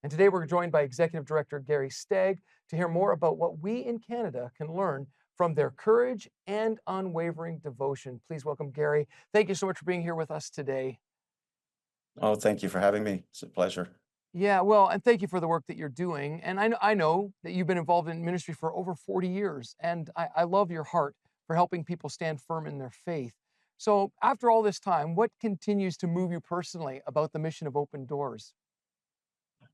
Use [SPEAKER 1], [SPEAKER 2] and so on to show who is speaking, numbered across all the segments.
[SPEAKER 1] And today we're joined by Executive Director Gary Stagg to hear more about what we in Canada can learn from their courage and unwavering devotion. Please welcome Gary. Thank you so much for being here with us today.
[SPEAKER 2] Oh, thank you for having me. It's a pleasure.
[SPEAKER 1] Yeah, well, and thank you for the work that you're doing. And I know that you've been involved in ministry for over 40 years, and I love your heart for helping people stand firm in their faith. So, after all this time, what continues to move you personally about the mission of Open Doors?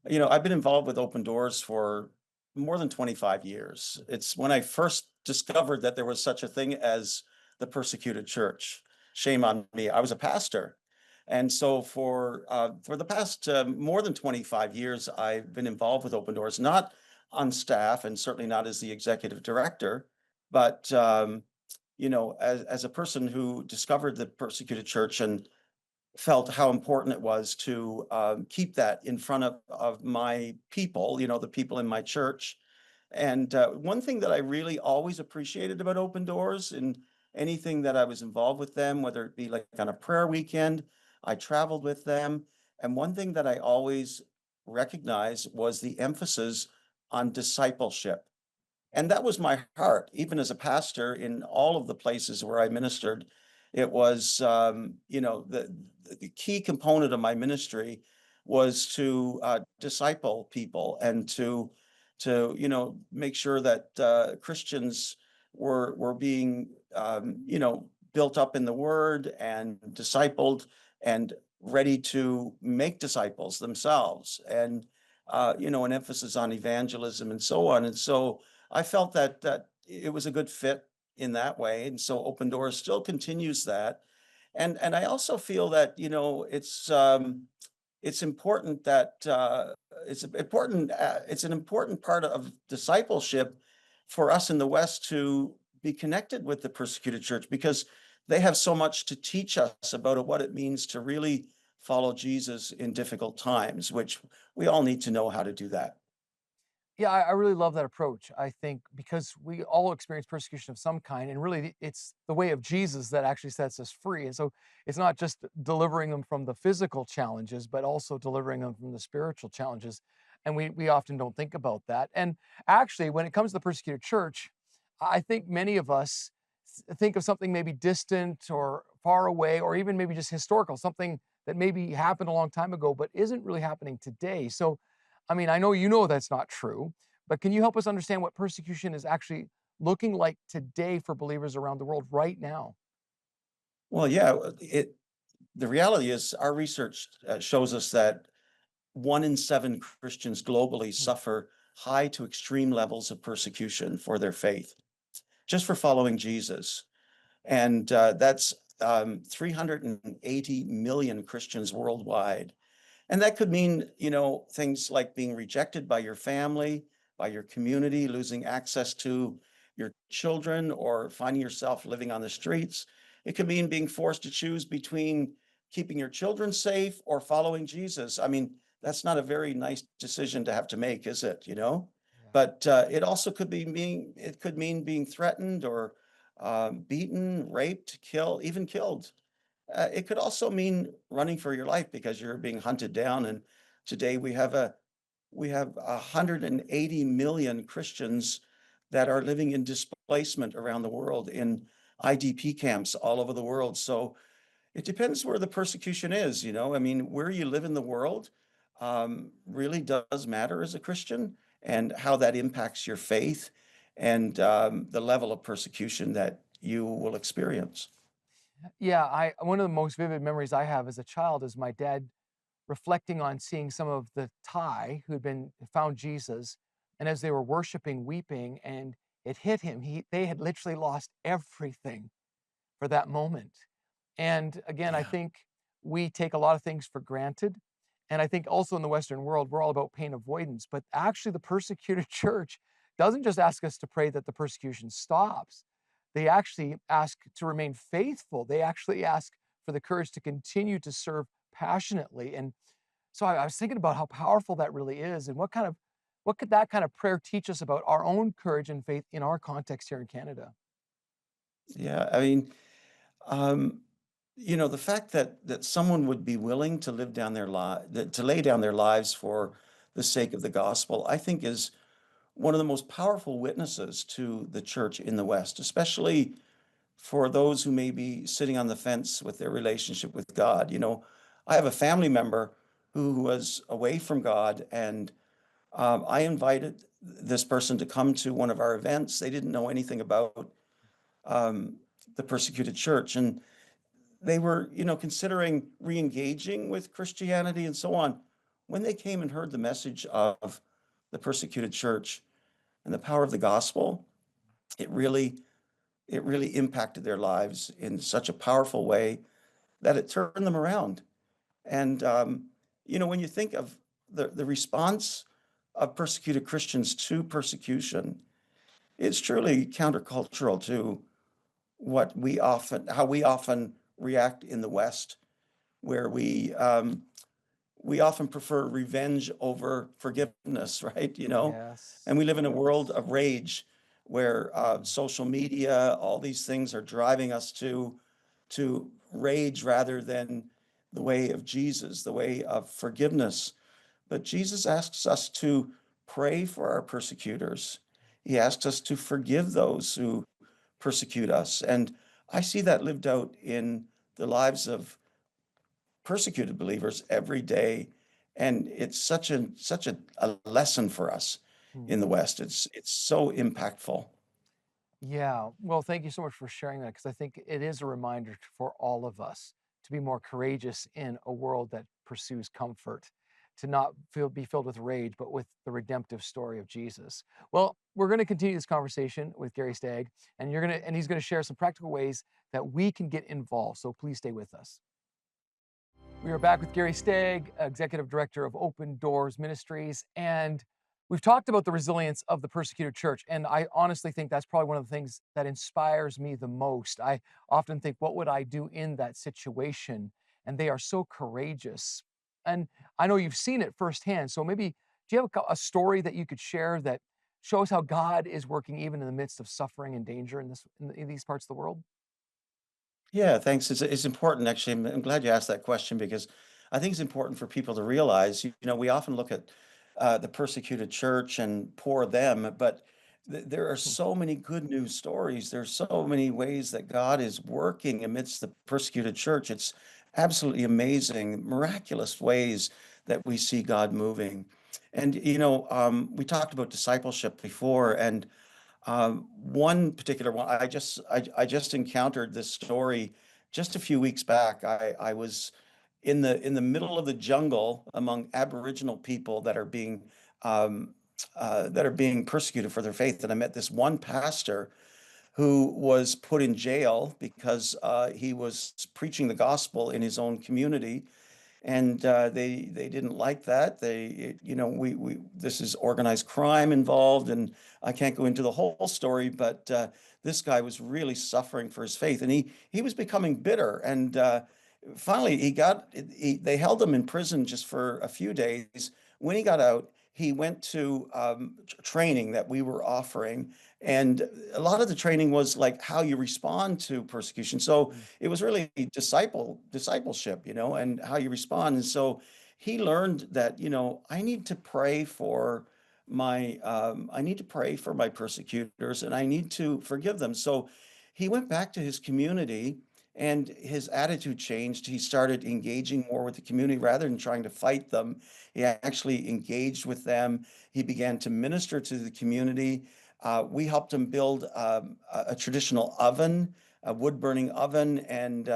[SPEAKER 2] I've been involved with Open Doors for more than 25 years. It's when I first discovered that there was such a thing as the persecuted church. Shame on me. I was a pastor. And so for the past more than 25 years, I've been involved with Open Doors, not on staff and certainly not as the executive director, but as a person who discovered the persecuted church and felt how important it was to keep that in front of my people, the people in my church. And one thing that I really always appreciated about Open Doors and anything that I was involved with them, whether it be like on a prayer weekend, I traveled with them. And one thing that I always recognized was the emphasis on discipleship. And that was my heart, even as a pastor in all of the places where I ministered. It was, the key component of my ministry was to disciple people and to make sure that Christians were being built up in the Word and discipled and ready to make disciples themselves, and an emphasis on evangelism and so on. And so I felt that it was a good fit in that way, and so Open Doors still continues that. And I also feel that it's important that it's an important part of discipleship for us in the West to be connected with the persecuted church, because they have so much to teach us about what it means to really follow Jesus in difficult times, which we all need to know how to do that.
[SPEAKER 1] Yeah, I really love that approach. I think because we all experience persecution of some kind, and really it's the way of Jesus that actually sets us free. And so it's not just delivering them from the physical challenges, but also delivering them from the spiritual challenges. And we often don't think about that. And actually, when it comes to the persecuted church, I think many of us think of something maybe distant or far away, or even maybe just historical, something that maybe happened a long time ago, but isn't really happening today. So I mean, I know you know that's not true, but can you help us understand what persecution is actually looking like today for believers around the world right now?
[SPEAKER 2] Well, yeah, the reality is our research shows us that 1 in 7 Christians globally
[SPEAKER 1] Mm.
[SPEAKER 2] suffer high to extreme levels of persecution for their faith, just for following Jesus. And that's 380 million Christians worldwide. And that could mean, things like being rejected by your family, by your community, losing access to your children, or finding yourself living on the streets. It could mean being forced to choose between keeping your children safe or following Jesus. I mean, that's not a very nice decision to have to make, is it?
[SPEAKER 1] Yeah.
[SPEAKER 2] But it could mean being threatened or beaten, raped, even killed. It could also mean running for your life because you're being hunted down. And today we have 180 million Christians that are living in displacement around the world in IDP camps all over the world. So it depends where the persecution is. I mean, where you live in the world really does matter as a Christian, and how that impacts your faith and the level of persecution that you will experience.
[SPEAKER 1] Yeah, I one of the most vivid memories I have as a child is my dad reflecting on seeing some of the Thai who had been found Jesus, and as they were worshiping, weeping, and it hit him. They had literally lost everything for that moment. And again, I
[SPEAKER 2] Yeah.
[SPEAKER 1] think we take a lot of things for granted. And I think also in the Western world, we're all about pain avoidance. But actually, the persecuted church doesn't just ask us to pray that the persecution stops, they actually ask to remain faithful. They actually ask for the courage to continue to serve passionately. And so I was thinking about how powerful that really is, and what could that kind of prayer teach us about our own courage and faith in our context here in Canada?
[SPEAKER 2] Yeah, I mean, um, the fact that someone would be willing to live down their to lay down their lives for the sake of the gospel, I think is one of the most powerful witnesses to the church in the West, especially for those who may be sitting on the fence with their relationship with God. I have a family member who was away from God, and I invited this person to come to one of our events. They didn't know anything about um, the persecuted church, and they were, considering re-engaging with Christianity and so on. When they came and heard the message of the persecuted church and the power of the gospel, it really it really impacted their lives in such a powerful way that it turned them around. And when you think of the response of persecuted Christians to persecution, it's truly countercultural to how we often react in the West, where we often prefer revenge over forgiveness, right?
[SPEAKER 1] Yes.
[SPEAKER 2] And we live in a world of rage where social media, all these things are driving us to rage rather than the way of Jesus, the way of forgiveness. But Jesus asks us to pray for our persecutors. He asks us to forgive those who persecute us. And I see that lived out in the lives of persecuted believers every day. And it's such a lesson for us in the
[SPEAKER 1] Mhm.
[SPEAKER 2] West. It's so impactful.
[SPEAKER 1] Yeah. Well, thank you so much for sharing that because I think it is a reminder for all of us to be more courageous in a world that pursues comfort, to not be filled with rage, but with the redemptive story of Jesus. Well, we're going to continue this conversation with Gary Stagg, and he's going to share some practical ways that we can get involved. So please stay with us. We are back with Gary Stagg, Executive Director of Open Doors Ministries. And we've talked about the resilience of the persecuted church. And I honestly think that's probably one of the things that inspires me the most. I often think, what would I do in that situation? And they are so courageous. And I know you've seen it firsthand. So maybe, do you have a story that you could share that shows how God is working even in the midst of suffering and danger in these parts of the world?
[SPEAKER 2] Yeah, thanks. It's important, actually. I'm glad you asked that question because I think it's important for people to realize, we often look at the persecuted church and poor them, but there are so many good news stories. There's so many ways that God is working amidst the persecuted church. It's absolutely amazing, miraculous ways that we see God moving. And, we talked about discipleship before, and one particular one, I just encountered this story just a few weeks back. I was in the middle of the jungle among Aboriginal people um, that are being persecuted for their faith, and I met this one pastor who was put in jail because he was preaching the gospel in his own community, and they didn't like that. We this is organized crime involved, and I can't go into the whole story, but this guy was really suffering for his faith, and he was becoming bitter. And finally, they held him in prison just for a few days. When he got out, he went to training that we were offering, and a lot of the training was like how you respond to persecution. So
[SPEAKER 1] Mm,
[SPEAKER 2] it was really discipleship, and how you respond. And so he learned that, I need to pray for my persecutors, and I need to forgive them. So he went back to his community, and his attitude changed. He started engaging more with the community rather than trying to fight them. He actually engaged with them. He began to minister to the community. We helped him build a traditional oven, a wood burning oven, and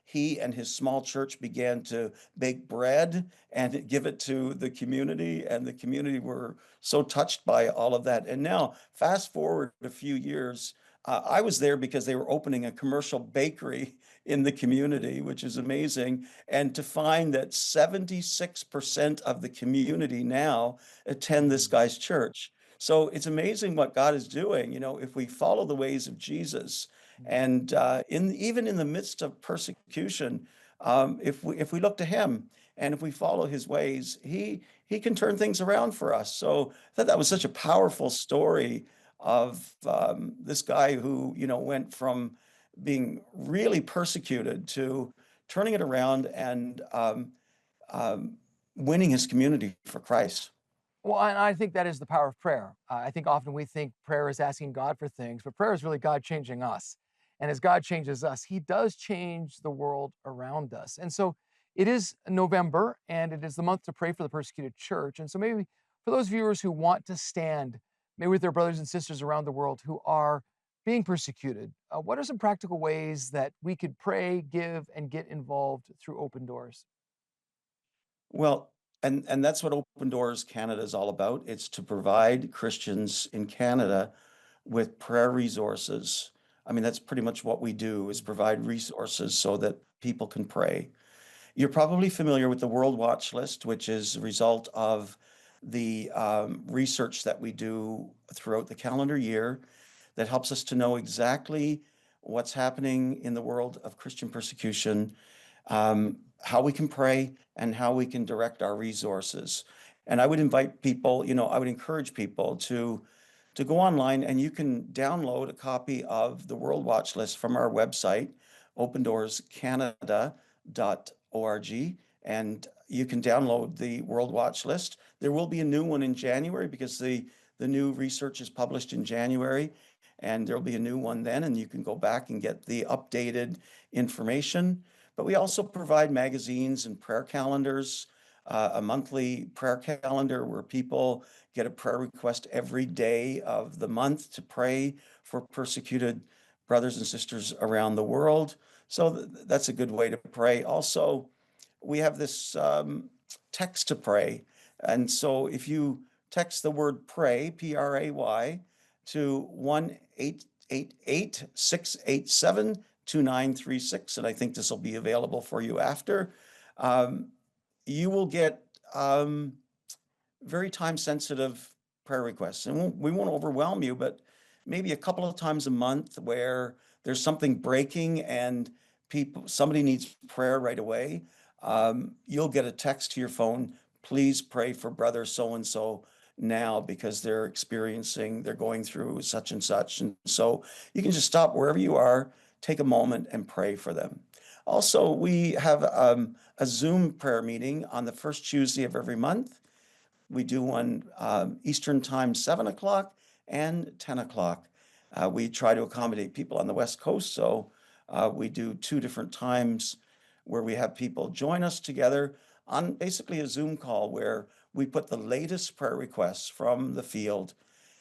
[SPEAKER 2] he and his small church began to bake bread and give it to the community. And the community were so touched by all of that. And now, fast forward a few years, I was there because they were opening a commercial bakery in the community, which is amazing. And to find that 76% of the community now attend this
[SPEAKER 1] mm,
[SPEAKER 2] guy's church. So it's amazing what God is doing, if we follow the ways of Jesus.
[SPEAKER 1] mm,
[SPEAKER 2] And even in the midst of persecution, if we look to Him and if we follow His ways, He can turn things around for us. So I thought that was such a
[SPEAKER 1] mm.
[SPEAKER 2] powerful story of this guy who went from being really persecuted to turning it around and um, winning his community for Christ.
[SPEAKER 1] Well, and I think that is the power of prayer. I think often we think prayer is asking God for things, but prayer is really God changing us. And as God changes us, He does change the world around us. And so it is November, and it is the month to pray for the persecuted church. And so maybe for those viewers who want to stand, maybe with their brothers and sisters around the world who are being persecuted, what are some practical ways that we could pray, give, and get involved through open doors?
[SPEAKER 2] Well, and that's what Open Doors Canada is all about. It's to provide Christians in Canada with prayer resources. I mean, that's pretty much what we do is provide resources so that people can pray. You're probably familiar with the World Watch List, which is a result of the research that we do throughout the calendar year that helps us to know exactly what's happening in the world of Christian persecution, how we can pray, and how we can direct our resources. And I would invite people, I would encourage people to go online and you can download a copy of the World Watch List from our website, opendoorscanada.org, and you can download the World Watch List. There will be a new one in January because the new research is published in January, and there'll be a new one then, and you can go back and get the updated information. But we also provide magazines and prayer calendars, a monthly prayer calendar where people get a prayer request every day of the month to pray for persecuted brothers and sisters around the world. So that's a good way to pray. Also, we have this text to pray. And so if you text the word pray, P R A Y, to 1-888-687-2936, and I think this will be available for you after, you will get very time sensitive prayer requests. And we won't overwhelm you, but maybe a couple of times a month where there's something breaking and somebody needs prayer right away. You'll get a text to your phone, please pray for brother so and so now because they're going through such and such. And so you can just stop wherever you are, take a moment and pray for them. Also, we have a Zoom prayer meeting on the first Tuesday of every month. We do one Eastern time, 7 o'clock and 10 o'clock. We try to accommodate people on the West Coast, so we do two different times where we have people join us together on basically a Zoom call where we put the latest prayer requests from the field.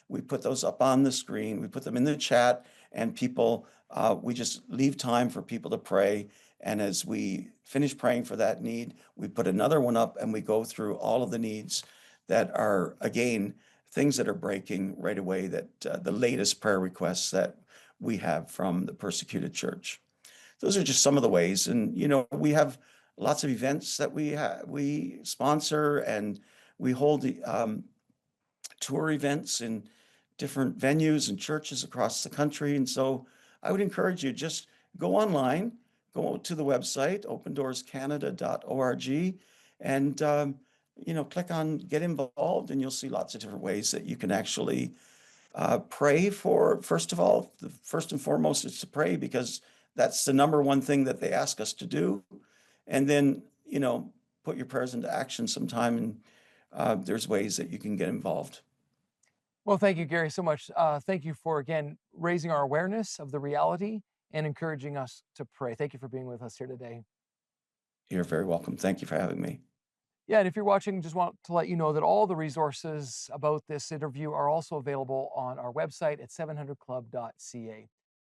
[SPEAKER 2] We put those up on the screen, we put them in the chat, and we just leave time for people to pray. And as we finish praying for that need, we put another one up and we go through all of the needs that are, again, things that are breaking right away, that the latest prayer requests that we have from the persecuted church. Those are just some of the ways. And, we have lots of events that we sponsor, and we hold tour events in different venues and churches across the country. And so I would encourage you, just go online, go to the website, opendoorscanada.org, and click on get involved, and you'll see lots of different ways that you can actually pray for. First of all, the first and foremost is to pray because that's the number one thing that they ask us to do. And then, put your prayers into action sometime, and there's ways that you can get involved.
[SPEAKER 1] Well, thank you, Gary, so much. Thank you for, again, raising our awareness of the reality and encouraging us to pray. Thank you for being with us here today.
[SPEAKER 2] You're very welcome. Thank you for having me.
[SPEAKER 1] Yeah, and if you're watching, just want to let you know that all the resources about this interview are also available on our website at 700club.ca.